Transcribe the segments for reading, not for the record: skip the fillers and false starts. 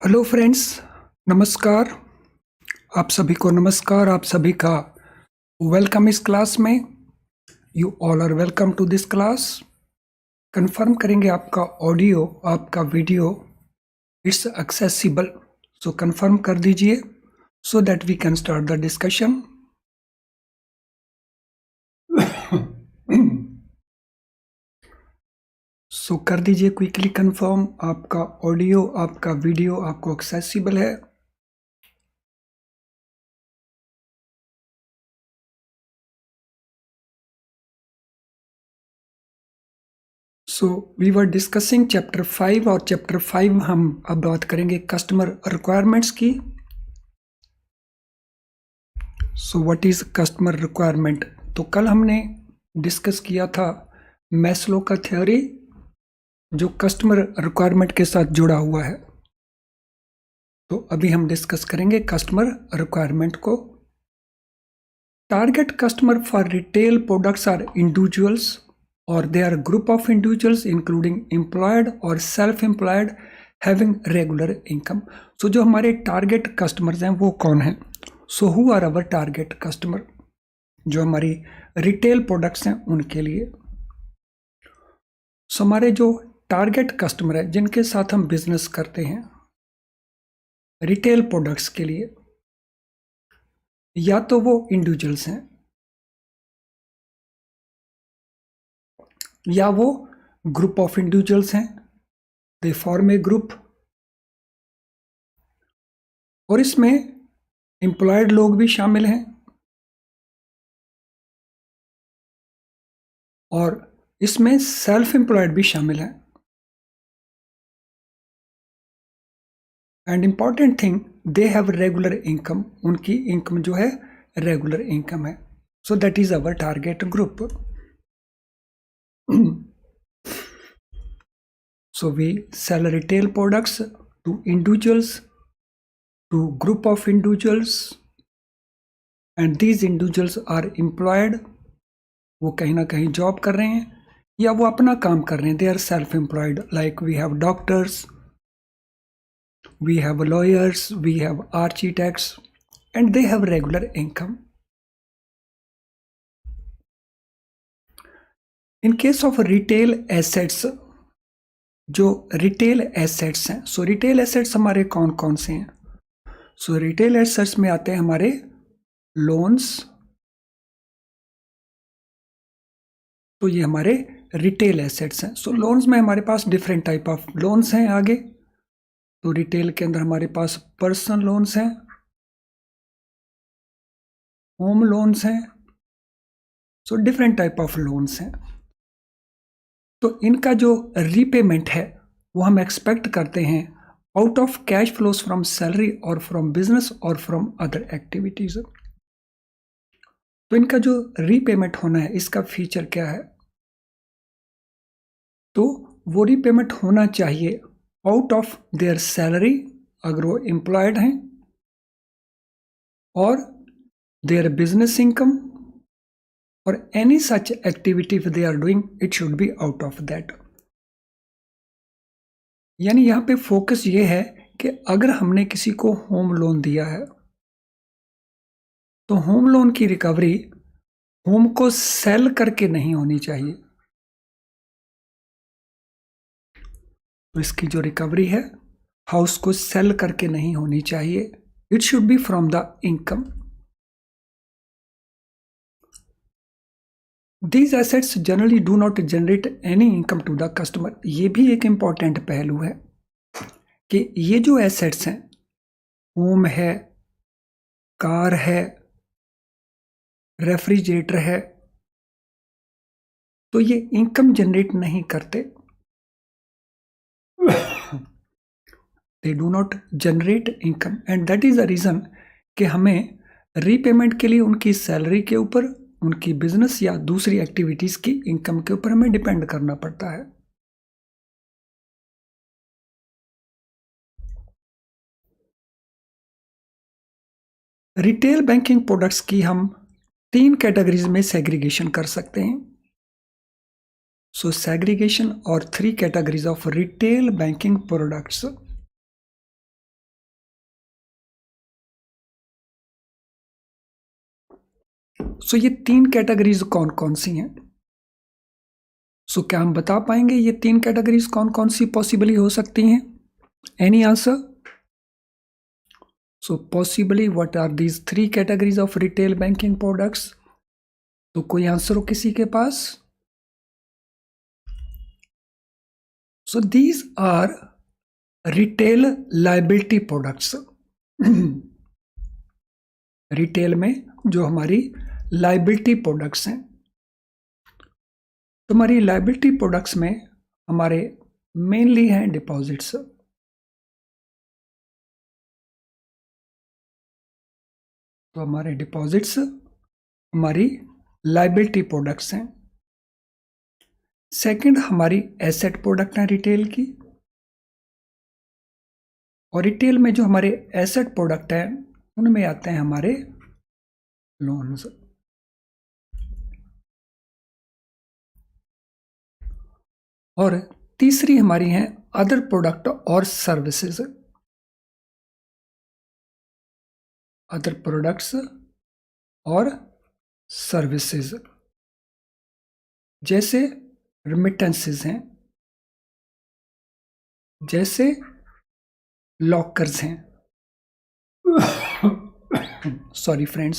Hello friends, नमस्कार। आप सभी को नमस्कार। आप सभी का वेलकम इस क्लास में। You all are welcome to this class. Confirm करेंगे आपका ऑडियो, आपका video it's accessible, so confirm कर दीजिए so that we can start the discussion. So कर दीजिए क्विकली कंफर्म, आपका ऑडियो, आपका वीडियो आपको एक्सेसिबल है। So we were discussing chapter 5 और चैप्टर 5 हम अब बात करेंगे कस्टमर रिक्वायरमेंट्स की। So what is customer requirement? तो कल हमने डिस्कस किया था मैस्लो का थ्योरी जो कस्टमर रिक्वायरमेंट के साथ जुड़ा हुआ है। तो अभी हम डिस्कस करेंगे कस्टमर रिक्वायरमेंट को। Target customer for retail products are individuals और they are group of individuals including employed और self employed having regular income. So जो हमारे टारगेट कस्टमर्स हैं वो कौन हैं? So who are our target customer? जो हमारी रिटेल प्रोडक्ट्स हैं उनके लिए। सो हमारे जो टारगेट कस्टमर है जिनके साथ हम बिजनेस करते हैं रिटेल प्रोडक्ट्स के लिए, या तो वो इंडिविजुअल्स हैं या वो ग्रुप ऑफ इंडिविजुअल्स हैं, दे फॉर्म ए ग्रुप। और इसमें एम्प्लॉयड लोग भी शामिल हैं और इसमें सेल्फ एम्प्लॉयड भी शामिल हैं। And important thing, they have regular income, उनकी इनकम जो है रेगुलर इनकम है। So that is our target group. So we sell retail products to individuals, to group of individuals, and these individuals are employed. वो कहीं ना कहीं job कर रहे हैं या वो अपना काम कर रहे हैं, they are self employed. Like we have doctors, we have lawyers, we have architects, and they have regular income. In case of retail assets, जो रिटेल एसेट्स हैं, सो रिटेल एसेट्स हमारे कौन कौन से हैं? सो रिटेल एसेट्स में आते हैं हमारे लोन्स। तो ये हमारे रिटेल एसेट्स हैं। सो लोन्स में हमारे पास डिफरेंट टाइप ऑफ लोन्स हैं आगे। तो रिटेल के अंदर हमारे पास पर्सनल लोन्स हैं, होम लोन्स हैं, so different type of loans हैं। तो इनका जो रीपेमेंट है वो हम एक्सपेक्ट करते हैं out of cash flows from salary और फ्रॉम बिजनेस और फ्रॉम अदर एक्टिविटीज। तो इनका जो रीपेमेंट होना है इसका फीचर क्या है? तो वो रीपेमेंट होना चाहिए आउट ऑफ देयर सैलरी अगर वो एम्प्लॉयड हैं, और देयर बिजनेस इनकम, और any such activity they are doing, it should be out of that. यानी यहां पे फोकस ये है कि अगर हमने किसी को होम लोन दिया है तो होम लोन की रिकवरी होम को सेल करके नहीं होनी चाहिए। तो इसकी जो रिकवरी है हाउस को सेल करके नहीं होनी चाहिए, it should be from the income. These assets generally do not generate any income to the customer. ये भी एक इंपॉर्टेंट पहलू है कि ये जो एसेट्स हैं, होम है, कार है, रेफ्रिजरेटर है, तो ये इनकम जनरेट नहीं करते। They do not generate income and that is the reason कि हमें रीपेमेंट के लिए उनकी सैलरी के ऊपर, उनकी बिजनेस या दूसरी एक्टिविटीज की इनकम के ऊपर हमें डिपेंड करना पड़ता है। रिटेल बैंकिंग प्रोडक्ट्स की हम 3 कैटेगरीज में सेग्रीगेशन कर सकते हैं। सो सेग्रीगेशन और 3 categories of retail banking products. So ये तीन कैटेगरीज कौन कौन सी हैं? सो क्या हम बता पाएंगे ये तीन कैटेगरीज कौन कौन सी पॉसिबली हो सकती हैं? Any answer? So possibly what are these three categories of retail banking products? तो कोई आंसर हो किसी के पास? So these are retail liability products. Retail में जो हमारी लायबिलिटी प्रोडक्ट्स हैं, तो हमारी लायबिलिटी प्रोडक्ट्स में हमारे मेनली हैं डिपॉजिट्स। तो हमारे डिपॉजिट्स हमारी लायबिलिटी प्रोडक्ट्स हैं। सेकंड हमारी एसेट प्रोडक्ट है रिटेल की, और रिटेल में जो हमारे एसेट प्रोडक्ट है उनमें आते हैं हमारे लोन्स। और तीसरी हमारी हैं अदर प्रोडक्ट और सर्विसेज। अदर प्रोडक्ट्स और सर्विसेज जैसे रिमिटेंसेस हैं, जैसे लॉकर्स हैं। Sorry friends.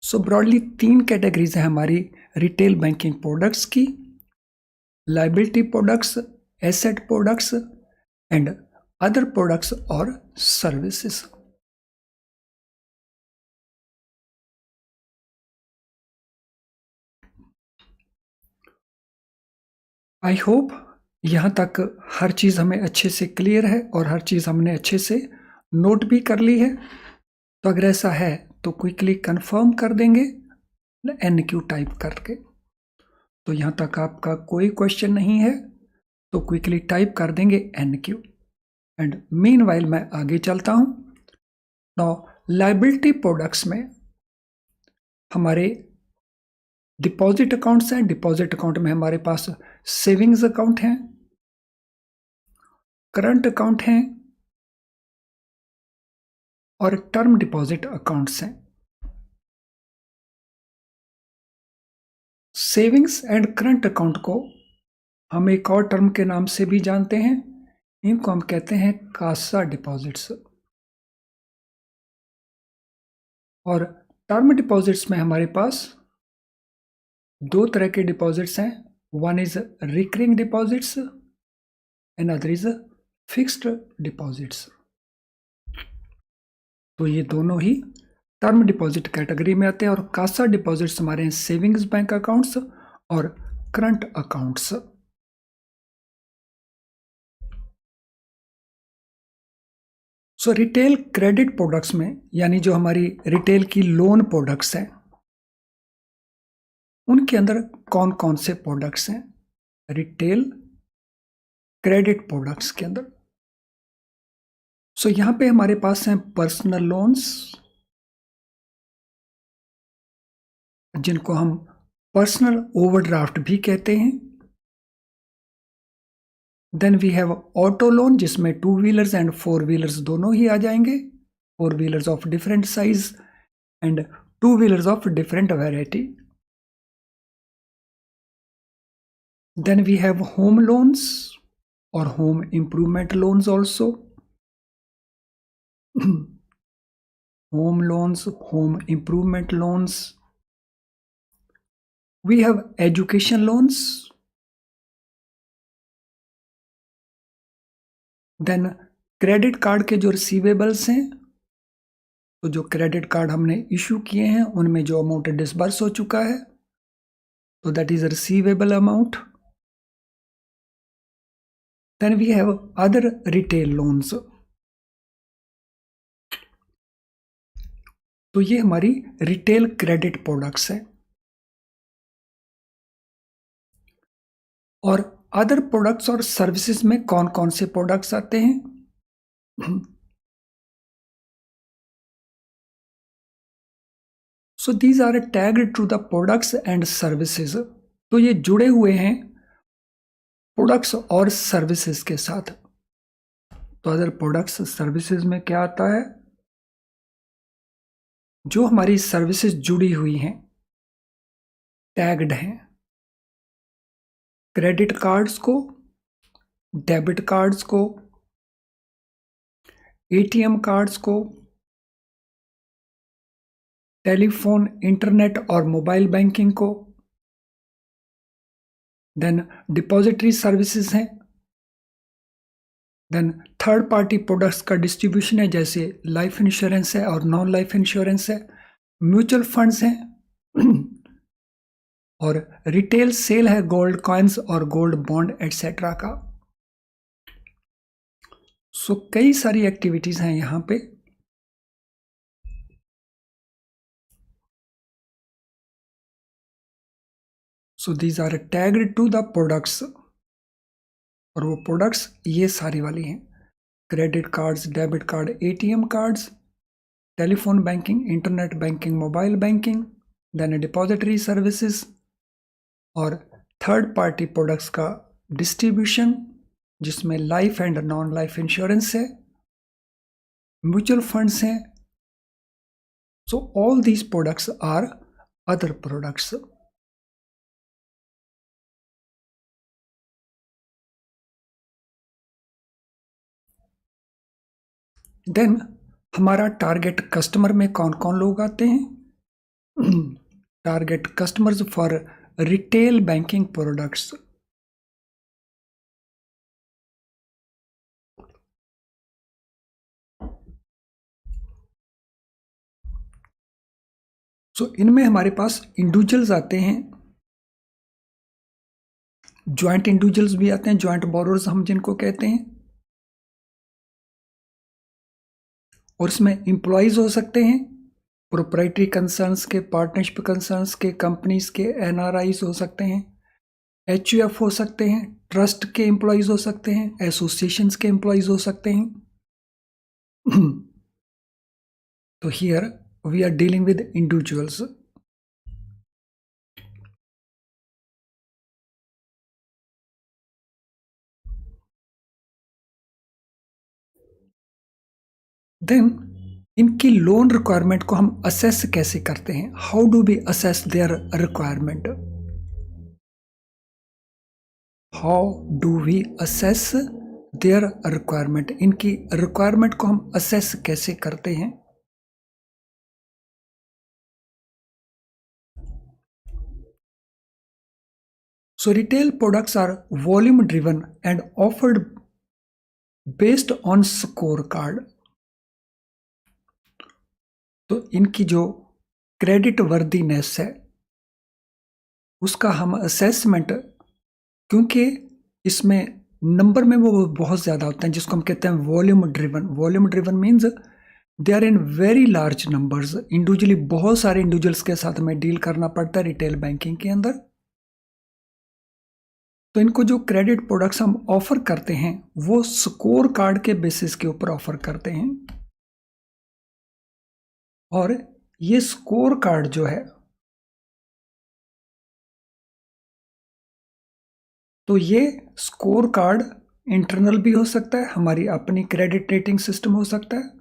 सो ब्रॉडली तीन कैटेगरीज हैं हमारी रिटेल बैंकिंग प्रोडक्ट्स की: liability products, asset products and other products और सर्विसेज। आई होप यहाँ तक हर चीज़ हमें अच्छे से क्लियर है और हर चीज़ हमने अच्छे से नोट भी कर ली है। तो अगर ऐसा है तो क्विकली कंफर्म कर देंगे NQ टाइप करके। तो यहाँ तक आपका कोई क्वेश्चन नहीं है तो क्विकली टाइप कर देंगे NQ। एंड मीनवाइल मैं आगे चलता हूँ। नाउ लायबिलिटी प्रोडक्ट्स में हमारे डिपॉजिट अकाउंट्स हैं। डिपॉजिट अकाउंट में हमारे पास सेविंग्स अकाउंट हैं, करंट अकाउंट हैं और टर्म डिपॉजिट अकाउंट्स हैं। सेविंग्स एंड करंट अकाउंट को हम एक और टर्म के नाम से भी जानते हैं, इनको हम कहते हैं कासा डिपॉजिट्स। और टर्म डिपॉजिट्स में हमारे पास दो तरह के डिपॉजिट्स हैं, one is recurring deposits and other is fixed deposits. तो ये दोनों ही टर्म डिपॉजिट कैटेगरी में आते हैं और कासा डिपॉजिट्स हमारे हैं सेविंग्स बैंक अकाउंट्स और करंट अकाउंट्स। सो रिटेल क्रेडिट प्रोडक्ट्स में, यानी जो हमारी रिटेल की लोन प्रोडक्ट्स हैं, उनके अंदर कौन कौन से प्रोडक्ट्स हैं रिटेल क्रेडिट प्रोडक्ट्स के अंदर? सो यहां पे हमारे पास हैं पर्सनल लोन्स, जिनको हम पर्सनल ओवरड्राफ्ट भी कहते हैं। Then we have auto loan, जिसमें two wheelers and four wheelers दोनों ही आ जाएंगे, four wheelers of different size and two wheelers of different variety. Then we have home loans और home improvement loans also. home loans, home improvement loans. We have education loans. Then credit card के जो receivables हैं, तो जो credit card हमने issue किए हैं उनमें जो अमाउंट डिसबर्स हो चुका है, तो that is receivable amount. Then we have other retail loans. तो ये हमारी रिटेल क्रेडिट प्रोडक्ट्स हैं। और अदर प्रोडक्ट्स और सर्विसेज में कौन कौन से प्रोडक्ट्स आते हैं? So these are tagged to the products and services. तो ये जुड़े हुए हैं प्रोडक्ट्स और सर्विसेज के साथ। तो अदर प्रोडक्ट्स सर्विसेज में क्या आता है? जो हमारी सर्विसेज जुड़ी हुई हैं, टैग्ड हैं। क्रेडिट कार्ड्स को, डेबिट कार्ड्स को, एटीएम कार्ड्स को, टेलीफोन, इंटरनेट और मोबाइल बैंकिंग को, देन डिपॉजिटरी सर्विसेज हैं, देन थर्ड पार्टी प्रोडक्ट्स का डिस्ट्रीब्यूशन है, जैसे लाइफ इंश्योरेंस है और नॉन लाइफ इंश्योरेंस है, म्यूचुअल फंड्स हैं और रिटेल सेल है गोल्ड कॉइन्स और गोल्ड बॉन्ड एटसेट्रा का। सो कई सारी एक्टिविटीज हैं यहां पे। So these are tagged to the products, और वो प्रोडक्ट्स ये सारी वाली हैं, credit cards, debit card, ATM cards, telephone banking, internet banking, mobile banking, then depository services और थर्ड पार्टी प्रोडक्ट्स का डिस्ट्रीब्यूशन, जिसमें life and non life insurance है, म्यूचुअल फंड्स हैं। So all these products are other products. Then हमारा target customer में कौन कौन लोग आते हैं? Target customers for retail banking products. So इनमें हमारे पास इंडिविजुअल्स आते हैं, ज्वाइंट इंडिविजुअल्स भी आते हैं, ज्वाइंट बोरोर्स हम जिनको कहते हैं, और इसमें एम्प्लॉयज हो सकते हैं, प्रोप्राइटरी कंसर्न्स के, पार्टनरशिप कंसर्न्स के, कंपनीज के, एनआरआईज हो सकते हैं, एचयूएफ हो सकते हैं, ट्रस्ट के एम्प्लॉयज हो सकते हैं, एसोसिएशंस के एम्प्लॉयज हो सकते हैं। तो here we are dealing with individuals. Then इनकी लोन रिक्वायरमेंट को हम असेस कैसे करते हैं? How do we assess their requirement? How do we assess their requirement? इनकी रिक्वायरमेंट को हम असेस कैसे करते हैं? So retail products are volume driven and offered based on scorecard. तो इनकी जो क्रेडिट वर्दीनेस है उसका हम असेसमेंट, क्योंकि इसमें नंबर में वो बहुत ज़्यादा होते हैं, जिसको हम कहते हैं volume driven. Volume driven means they are in very large numbers. Individually बहुत सारे इंडिविजुअल्स के साथ में डील करना पड़ता है रिटेल बैंकिंग के अंदर। तो इनको जो क्रेडिट प्रोडक्ट्स हम ऑफर करते हैं वो स्कोर कार्ड के बेसिस के ऊपर ऑफर करते हैं, और ये स्कोर कार्ड जो है, तो ये स्कोर कार्ड इंटरनल भी हो सकता है, हमारी अपनी क्रेडिट रेटिंग सिस्टम हो सकता है,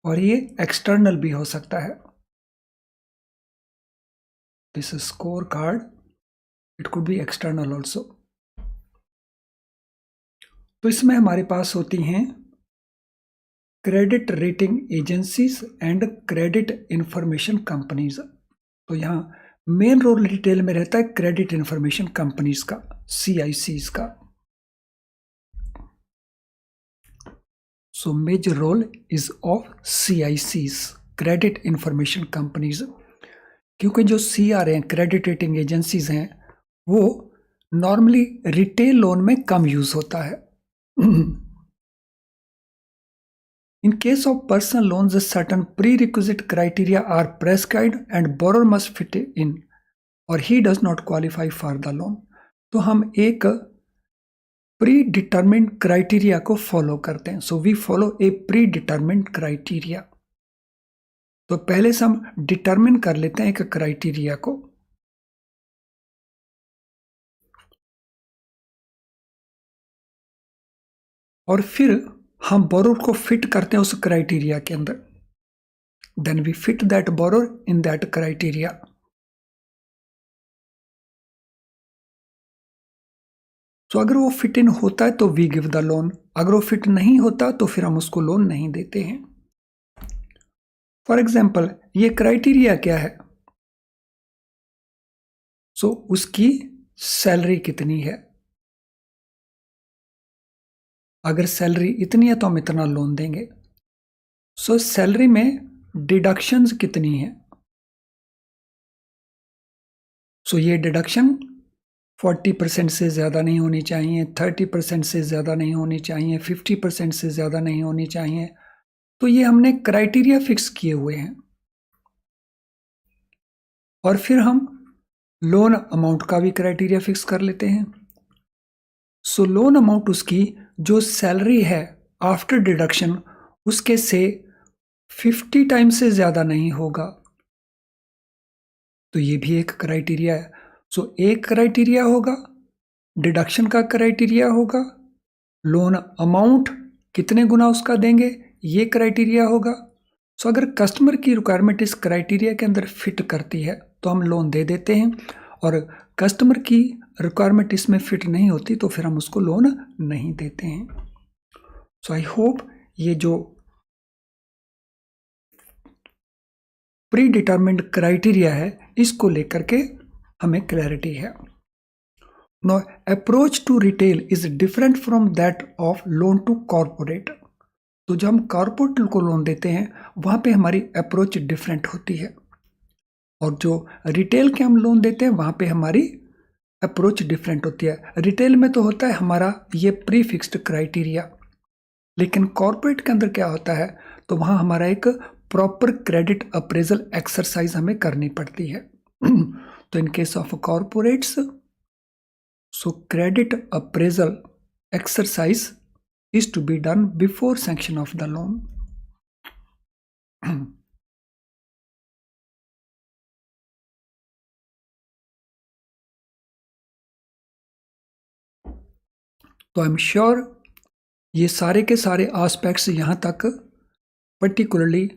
और ये एक्सटर्नल भी हो सकता है। This score card, it could be external also. तो इसमें हमारे पास होती हैं credit rating agencies and credit information companies. तो यहाँ मेन रोल रिटेल में रहता है क्रेडिट इंफॉर्मेशन कंपनीज का, CICs का। So major role is of CICs, credit information companies, क्योंकि जो CR हैं, क्रेडिट रेटिंग एजेंसीज हैं, वो नॉर्मली रिटेल लोन में कम यूज होता है। In case of personal loans, a certain prerequisite criteria are prescribed and borrower must fit in, or he does not qualify for the loan. तो हम एक pre determined criteria को follow करते हैं। So we follow a pre determined criteria. तो पहले से हम डिटर्मिन कर लेते हैं एक क्राइटेरिया को, और फिर हम बोरोर को फिट करते हैं उस क्राइटेरिया के अंदर, then we fit that borrower in that criteria. तो अगर वो फिट इन होता है तो वी गिव द लोन, अगर वो फिट नहीं होता तो फिर हम उसको लोन नहीं देते हैं। फॉर एग्जाम्पल ये क्राइटेरिया क्या है? सो उसकी सैलरी कितनी है, अगर सैलरी इतनी है तो हम इतना लोन देंगे। सो सैलरी में डिडक्शंस कितनी है? सो ये डिडक्शन 40% से ज़्यादा नहीं होनी चाहिए, 30% से ज़्यादा नहीं होनी चाहिए, 50% से ज़्यादा नहीं होनी चाहिए। तो ये हमने क्राइटेरिया फिक्स किए हुए हैं। और फिर हम लोन अमाउंट का भी क्राइटेरिया फिक्स कर लेते हैं। सो लोन अमाउंट उसकी जो सैलरी है आफ्टर डिडक्शन उसके से 50 टाइम्स से ज़्यादा नहीं होगा। तो ये भी एक क्राइटेरिया है। सो एक क्राइटेरिया होगा, डिडक्शन का क्राइटेरिया होगा, लोन अमाउंट कितने गुना उसका देंगे ये क्राइटेरिया होगा। सो अगर कस्टमर की रिक्वायरमेंट इस क्राइटेरिया के अंदर फिट करती है तो हम लोन दे देते हैं, और कस्टमर की रिक्वायरमेंट इसमें फिट नहीं होती तो फिर हम उसको लोन नहीं देते हैं। सो आई होप ये जो प्री डिटरमिन्ड क्राइटेरिया है इसको लेकर के हमें क्लैरिटी है। Now, approach to retail is different from that of loan to corporate. तो जब हम कॉर्पोरेट को लोन देते हैं वहाँ पे हमारी अप्रोच डिफरेंट होती है, और जो रिटेल के हम लोन देते हैं वहाँ पे हमारी अप्रोच डिफरेंट होती है। रिटेल में तो होता है हमारा ये प्री फिक्स्ड क्राइटेरिया, लेकिन कॉर्पोरेट के अंदर क्या होता है तो वहाँ हमारा एक प्रॉपर क्रेडिट अप्रेजल एक्सरसाइज हमें करनी पड़ती है। तो इन case of corporates, so credit appraisal exercise is to be done before sanction of the loan. तो आई एम श्योर ये सारे के सारे एस्पेक्ट्स यहाँ तक, पर्टिकुलरली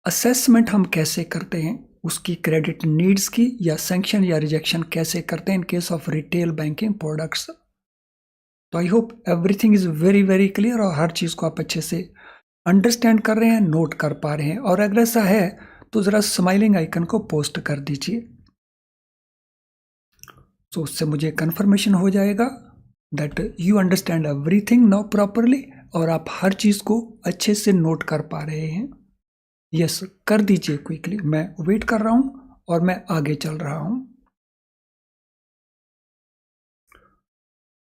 असेसमेंट हम कैसे करते हैं उसकी, क्रेडिट नीड्स की, या सैंक्शन या रिजेक्शन कैसे करते हैं in case of retail banking products. तो I hope everything is very very clear और हर चीज़ को आप अच्छे से अंडरस्टैंड कर रहे हैं, नोट कर पा रहे हैं। और अगर ऐसा है तो ज़रा स्माइलिंग आइकन को पोस्ट कर दीजिए, तो उससे मुझे कंफर्मेशन हो जाएगा that you understand everything now properly, और आप हर चीज़ को अच्छे से नोट कर पा रहे हैं। यस, कर दीजिए क्विकली, मैं वेट कर रहा हूं और मैं आगे चल रहा हूं।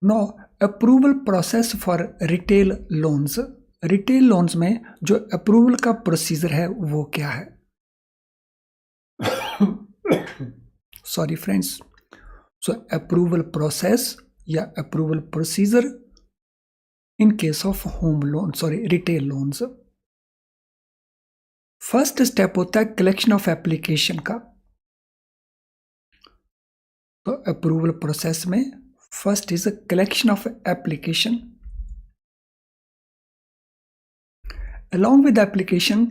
No approval process for retail loans. Retail loans में जो अप्रूवल का प्रोसीजर है वो क्या है? Sorry friends. So approval process या approval procedure in case of home loan, sorry retail loans. First step होता है कलेक्शन ऑफ एप्लीकेशन का। तो अप्रूवल प्रोसेस में first is collection of application, along with application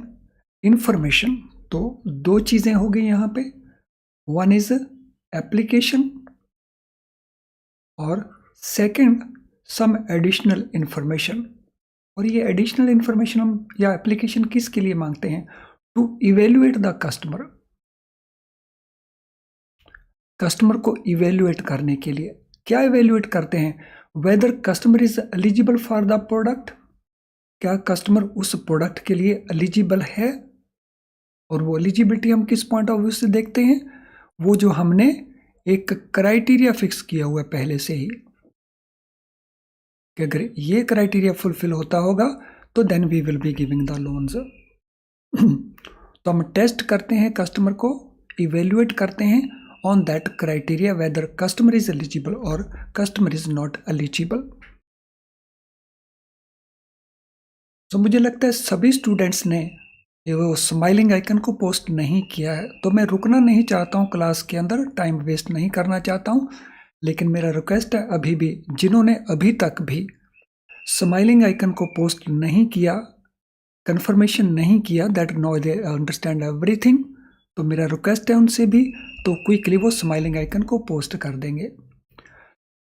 information. तो दो चीजें हो गई यहां पे, वन इज एप्लीकेशन और सेकंड सम एडिशनल इंफॉर्मेशन। और ये एडिशनल इंफॉर्मेशन हम या एप्लीकेशन किसके लिए मांगते हैं? To evaluate the customer, customer को इवेल्युएट करने के लिए। क्या इवेल्युएट करते हैं? Whether customer is eligible for the product, क्या कस्टमर उस प्रोडक्ट के लिए एलिजिबल है। और वो एलिजिबिलिटी हम किस पॉइंट ऑफ व्यू से देखते हैं? वो जो हमने एक क्राइटेरिया फिक्स किया हुआ है पहले से ही कि अगर ये क्राइटेरिया फुलफिल होता होगा तो then we will be giving the loans. तो हम टेस्ट करते हैं कस्टमर को, इवेल्युएट करते हैं on that criteria whether customer is eligible और कस्टमर इज नॉट एलिजिबल। तो मुझे लगता है सभी स्टूडेंट्स ने वो स्माइलिंग आइकन को पोस्ट नहीं किया है, तो मैं रुकना नहीं चाहता हूँ क्लास के अंदर, टाइम वेस्ट नहीं करना चाहता हूँ। लेकिन मेरा रिक्वेस्ट है अभी भी जिन्होंने अभी तक भी स्माइलिंग आइकन को पोस्ट नहीं किया, कंफर्मेशन नहीं किया that no they understand everything, तो मेरा रिक्वेस्ट है उनसे भी, तो क्विकली वो स्माइलिंग आइकन को पोस्ट कर देंगे।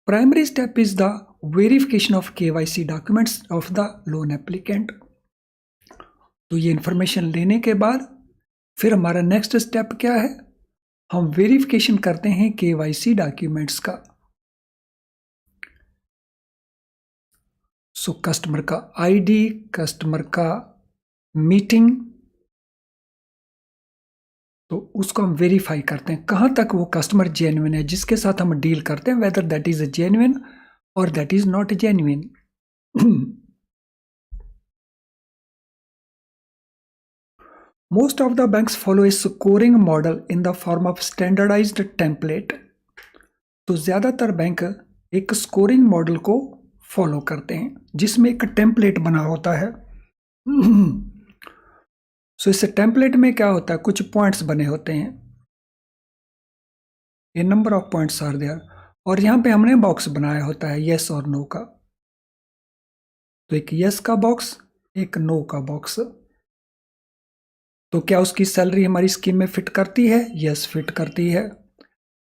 Primary step is the verification of KYC documents of the loan applicant. तो ये इंफॉर्मेशन लेने के बाद फिर हमारा नेक्स्ट स्टेप क्या है, हम वेरिफिकेशन करते हैं KYC डॉक्यूमेंट्स का। सो कस्टमर का ID, कस्टमर का मीटिंग, तो उसको हम वेरीफाई करते हैं कहां तक वो कस्टमर जेन्युइन है जिसके साथ हम डील करते हैं, वेदर दैट इज जेन्युइन और that is not genuine. Most of the banks follow a scoring model in the form of standardized template. तो ज्यादातर बैंक एक स्कोरिंग मॉडल को फॉलो करते हैं जिसमें एक टेम्पलेट बना होता है। सो इस टेम्पलेट में क्या होता है, कुछ पॉइंट्स बने होते हैं, a number of points are there, और यहां पे हमने बॉक्स बनाया होता है यस और नो का। तो एक यस का बॉक्स, एक नो का बॉक्स। तो क्या उसकी सैलरी हमारी स्कीम में फिट करती है? यस, फिट करती है।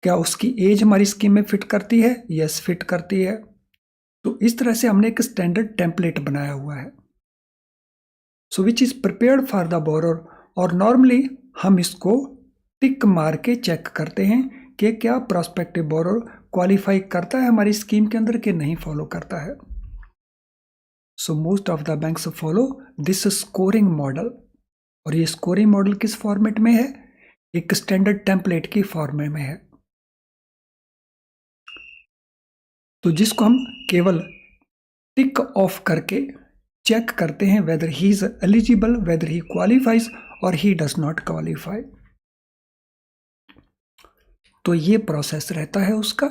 क्या उसकी एज हमारी स्कीम में फिट करती है? यस, फिट करती है। तो इस तरह से हमने एक स्टैंडर्ड टेम्पलेट बनाया हुआ है, so which is prepared for the borrower. और नॉर्मली हम इसको टिक मार के चेक करते हैं कि क्या प्रोस्पेक्टिव बोरोर क्वालिफाई करता है हमारी स्कीम के अंदर कि नहीं फॉलो करता है। So most of the banks follow this scoring model, और ये स्कोरिंग मॉडल किस फॉर्मेट में है? एक स्टैंडर्ड टेम्पलेट की फॉर्मेट में है। तो जिसको हम केवल टिक ऑफ करके चेक करते हैं weather he is eligible, weather he qualifies और ही डज नॉट क्वालिफाई। तो ये प्रोसेस रहता है उसका।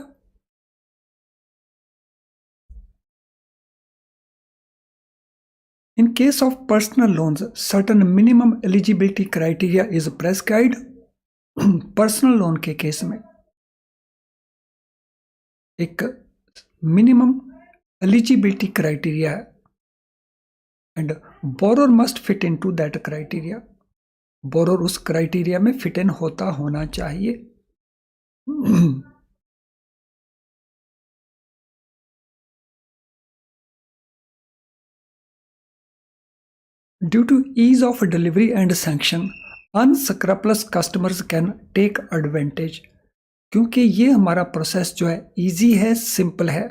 In case of personal loans, certain minimum eligibility criteria is prescribed. Personal loan के केस में एक मिनिमम एलिजिबिलिटी क्राइटेरिया है and borrower must fit into that criteria. Borrower उस क्राइटेरिया में फिट इन होना चाहिए। Due to ease of delivery and sanction, unscrupulous customers can take advantage. क्योंकि ये हमारा प्रोसेस जो है इजी है, सिंपल है,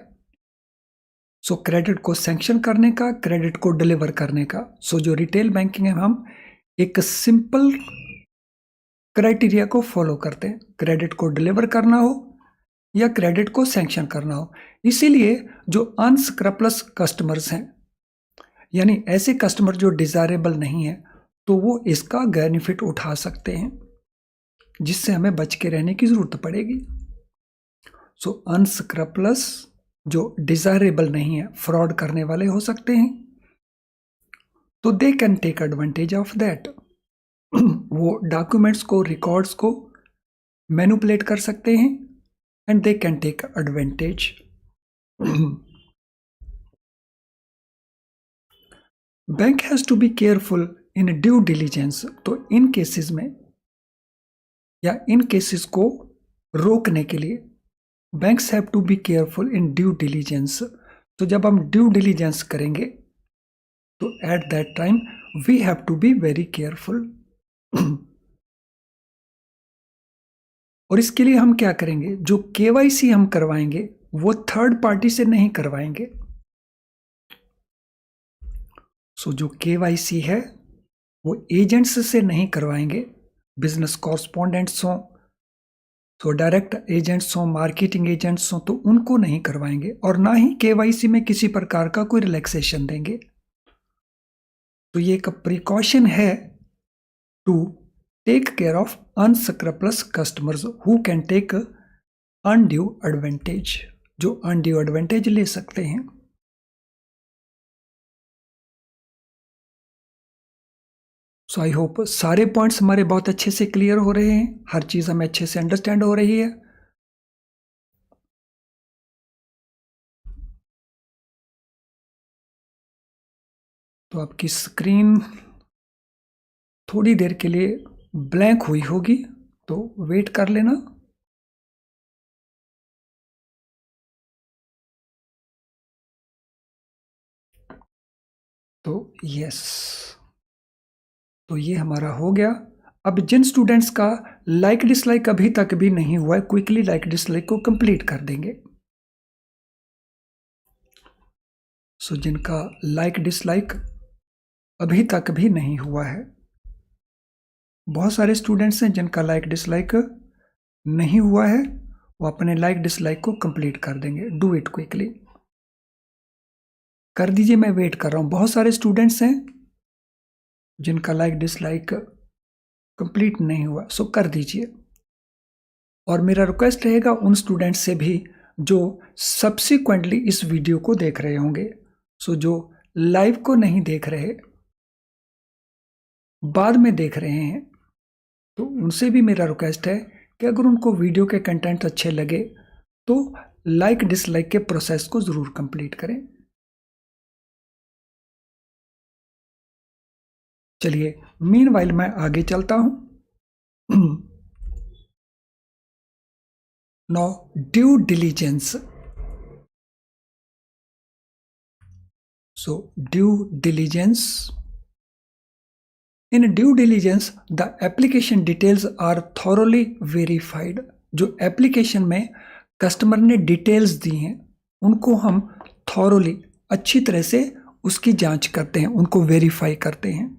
सो क्रेडिट को सैंक्शन करने का, क्रेडिट को डिलीवर करने का। सो जो रिटेल बैंकिंग है हम एक सिंपल क्राइटेरिया को फॉलो करते हैं, क्रेडिट को डिलीवर करना हो या क्रेडिट को सैंक्शन करना हो। इसीलिए जो अनस्क्रैपलेस कस्टमर्स हैं, यानी ऐसे कस्टमर जो डिजायरेबल नहीं है, तो वो इसका बेनिफिट उठा सकते हैं, जिससे हमें बच के रहने की जरूरत पड़ेगी। सो अनस्क्रैपलेस जो डिजायरेबल नहीं है, फ्रॉड करने वाले हो सकते हैं, तो they can take advantage of that. वो डॉक्यूमेंट्स को, रिकॉर्ड्स को मैनिपुलेट कर सकते हैं and they can take advantage. Bank has to be careful in due diligence. तो इन केसेस में या इन केसेस को रोकने के लिए banks have to be careful in due diligence. तो जब हम ड्यू डिलीजेंस करेंगे तो at that time we have to be very careful. और इसके लिए हम क्या करेंगे, जो KYC हम करवाएंगे वो थर्ड पार्टी से नहीं करवाएंगे। सो जो KYC है वो एजेंट्स से नहीं करवाएंगे, बिजनेस कॉरस्पॉन्डेंट्स हों, तो डायरेक्ट एजेंट्स हों, मार्केटिंग एजेंट्स हों, तो उनको नहीं करवाएंगे, और ना ही KYC में किसी प्रकार का कोई रिलैक्सेशन देंगे। तो ये एक प्रिकॉशन है to take care of unscrupulous customers who can take undue advantage, जो अनड्यू एडवांटेज ले सकते हैं। सो आई होप सारे पॉइंट्स हमारे बहुत अच्छे से क्लियर हो रहे हैं, हर चीज़ हमें अच्छे से अंडरस्टैंड हो रही है। तो आपकी स्क्रीन थोड़ी देर के लिए ब्लैंक हुई होगी, तो वेट कर लेना। तो यस, तो ये हमारा हो गया। अब जिन स्टूडेंट्स का लाइक डिसलाइक अभी तक भी नहीं हुआ है, क्विकली लाइक डिसलाइक को कंप्लीट कर देंगे। सो जिनका लाइक डिसलाइक अभी तक भी नहीं हुआ है, बहुत सारे स्टूडेंट्स हैं जिनका लाइक डिसलाइक नहीं हुआ है, वो अपने लाइक डिसलाइक को कंप्लीट कर देंगे। डू इट क्विकली, कर दीजिए, मैं वेट कर रहा हूं। बहुत सारे स्टूडेंट्स हैं जिनका लाइक डिसलाइक कंप्लीट नहीं हुआ, सो कर दीजिए। और मेरा रिक्वेस्ट रहेगा उन स्टूडेंट्स से भी जो सब्सिक्वेंटली इस वीडियो को देख रहे होंगे, सो जो लाइव को नहीं देख रहे, बाद में देख रहे हैं, तो उनसे भी मेरा रिक्वेस्ट है कि अगर उनको वीडियो के कंटेंट अच्छे लगे तो लाइक डिसलाइक के प्रोसेस को जरूर कंप्लीट करें। चलिए, मीनवाइल मैं आगे चलता हूं। Now, due diligence. So, due diligence. In due diligence, the application details are thoroughly verified. जो एप्लीकेशन में कस्टमर ने डिटेल्स दी हैं, उनको हम thoroughly अच्छी तरह से उसकी जांच करते हैं, उनको वेरीफाई करते हैं।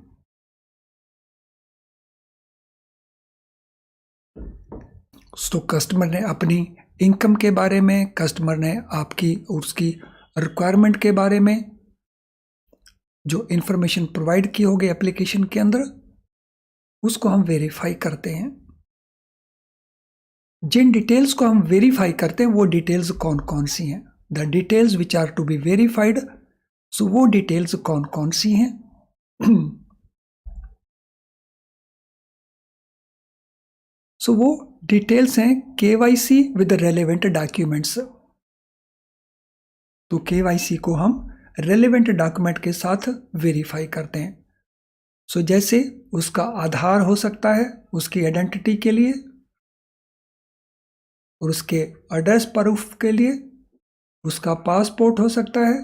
तो कस्टमर ने अपनी इनकम के बारे में, कस्टमर ने आपकी उसकी रिक्वायरमेंट के बारे में जो इंफॉर्मेशन प्रोवाइड की होगी एप्लीकेशन के अंदर, उसको हम वेरीफाई करते हैं। जिन डिटेल्स को हम वेरीफाई करते हैं वो डिटेल्स कौन कौन सी हैं? The details which are to be verified, so वो डिटेल्स कौन कौन सी हैं? सो वो डिटेल्स हैं केवाईसी विद रेलेवेंट डॉक्यूमेंट्स। तो केवाईसी को हम रेलेवेंट डॉक्यूमेंट के साथ वेरीफाई करते हैं। सो जैसे उसका आधार हो सकता है उसकी आइडेंटिटी के लिए, और उसके एड्रेस प्रूफ के लिए उसका पासपोर्ट हो सकता है।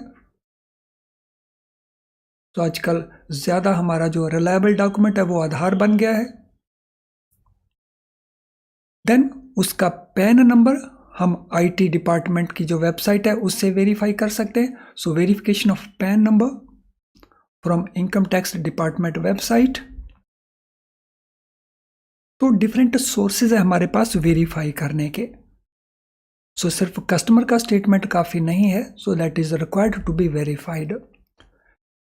तो आजकल ज़्यादा हमारा जो रिलायबल डॉक्यूमेंट है वो आधार बन गया है। देन उसका पैन नंबर हम आईटी डिपार्टमेंट की जो वेबसाइट है उससे वेरीफाई कर सकते हैं। So verification of PAN number from income tax department website. तो डिफरेंट सोर्सेज है हमारे पास वेरीफाई करने के। सो सिर्फ कस्टमर का स्टेटमेंट काफ़ी नहीं है, so that is required to be verified.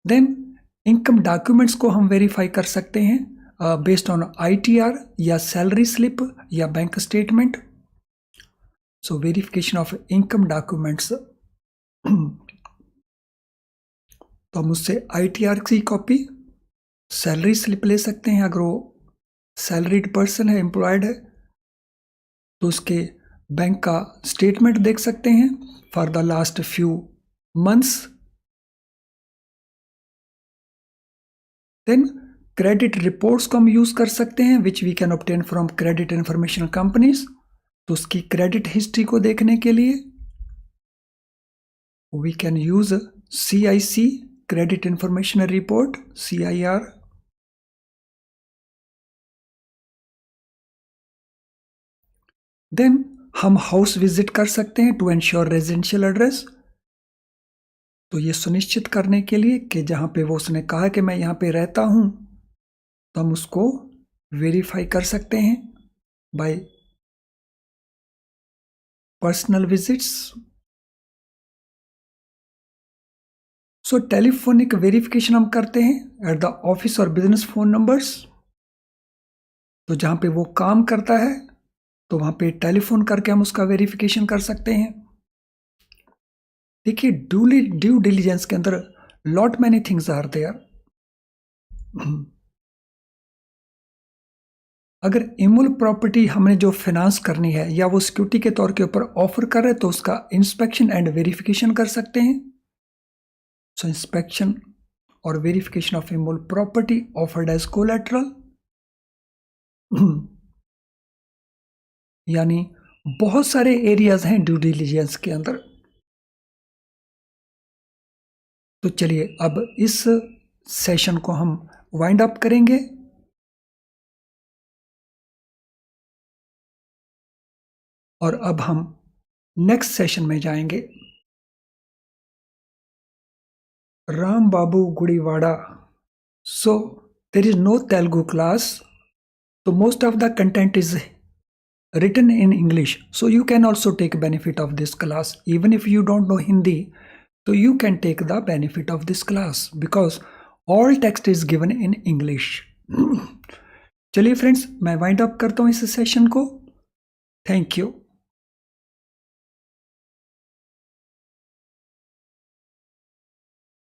Then income documents को हम वेरीफाई कर सकते हैं बेस्ड ऑन आईटीआर या सैलरी स्लिप या bank statement. So verification of income documents, तो हम उससे आईटीआर की कॉपी, सैलरी स्लिप ले सकते हैं। अगर वो सैलरीड पर्सन है, एम्प्लॉयड है, तो उसके बैंक का स्टेटमेंट देख सकते हैं for the last few months. Then credit reports को हम यूज कर सकते हैं which we can obtain from credit information companies. तो उसकी क्रेडिट हिस्ट्री को देखने के लिए we can use CIC, credit information report, CIR। देन हम हाउस विजिट कर सकते हैं टू एंश्योर रेजिडेंशियल एड्रेस। तो ये सुनिश्चित करने के लिए कि जहाँ पे वो उसने कहा कि मैं यहाँ पे रहता हूँ, तो हम उसको वेरीफाई कर सकते हैं बाय पर्सनल विजिट्स। सो टेलीफोनिक वेरिफिकेशन हम करते हैं एट द ऑफिस और बिजनेस फोन नंबर्स। तो जहाँ पे वो काम करता है तो वहाँ पे टेलीफोन करके हम उसका वेरिफिकेशन कर सकते हैं। देखिए, ड्यू डिलीजेंस के अंदर lot many things are there. अगर इमूल प्रॉपर्टी हमने जो फाइनेंस करनी है या वो सिक्योरिटी के तौर के ऊपर ऑफर कर रहे, तो उसका इंस्पेक्शन एंड वेरिफिकेशन कर सकते हैं। सो inspection or verification of immutable property offered as collateral. यानी बहुत सारे एरियाज हैं ड्यू डिलिजेंस के अंदर। तो चलिए अब इस सेशन को हम वाइंड अप करेंगे। और अब हम नेक्स्ट सेशन में जाएंगे। Ram Babu Gudivada. So there is no Telugu class, so most of the content is written in English, so you can also take benefit of this class. Even if you don't know Hindi, so you can take the benefit of this class because all text is given in English. चलिए friends, मैं wind up करता हूँ इस session को। Thank you.